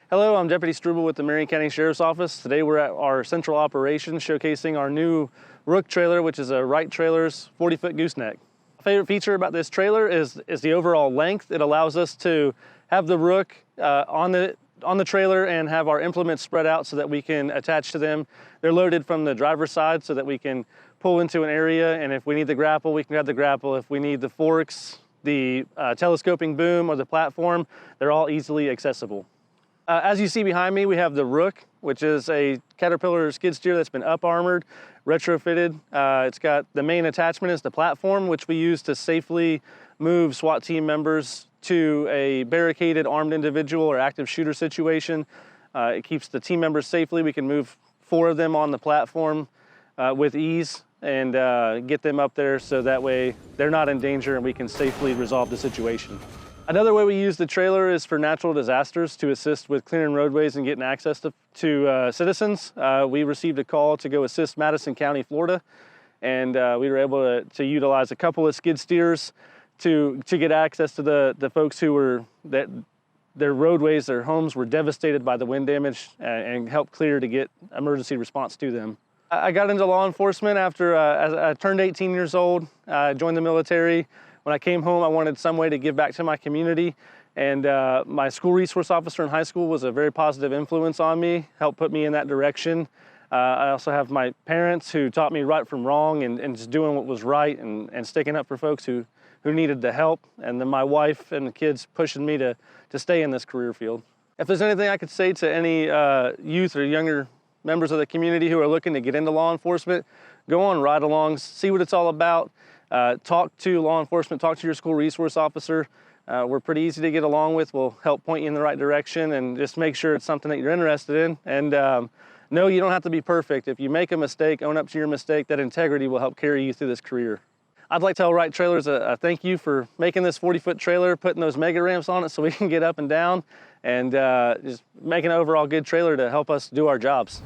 Hello, I'm Deputy Struble with the Marion County Sheriff's Office. Today we're at our central operations showcasing our new Rook trailer, which is a Wright Trailer's 40-foot gooseneck. My favorite feature about this trailer is the overall length. It allows us to have the Rook on the trailer and have our implements spread out so that we can attach to them. They're loaded from the driver's side so that we can pull into an area, and if we need the grapple, we can grab the grapple. If we need the forks, the telescoping boom, or the platform, they're all easily accessible. As you see behind me, we have the Rook, which is a Caterpillar skid steer that's been up-armored, retrofitted. It's got the main attachment is the platform, which we use to safely move SWAT team members to a barricaded armed individual or active shooter situation. It keeps the team members safely. We can move 4 of them on the platform with ease and get them up there so that way they're not in danger and we can safely resolve the situation. Another way we use the trailer is for natural disasters to assist with clearing roadways and getting access to citizens. We received a call to go assist Madison County, Florida, and we were able to utilize a couple of skid steers to get access to the folks who were, their roadways, their homes were devastated by the wind damage and help clear to get emergency response to them. I got into law enforcement after I turned 18 years old, joined the military. When I came home, I wanted some way to give back to my community, and my school resource officer in high school was a very positive influence on me, helped put me in that direction. I also have my parents who taught me right from wrong and just doing what was right and sticking up for folks who needed the help, and then my wife and the kids pushing me to stay in this career field. If there's anything I could say to any youth or younger members of the community who are looking to get into law enforcement, go on ride-alongs, see what it's all about. Talk to law enforcement, talk to your school resource officer. We're pretty easy to get along with. We'll help point you in the right direction and just make sure it's something that you're interested in. And no, you don't have to be perfect. If you make a mistake, own up to your mistake. That integrity will help carry you through this career. I'd like to tell Wright Trailers a thank you for making this 40-foot trailer, putting those mega ramps on it so we can get up and down, and just making an overall good trailer to help us do our jobs.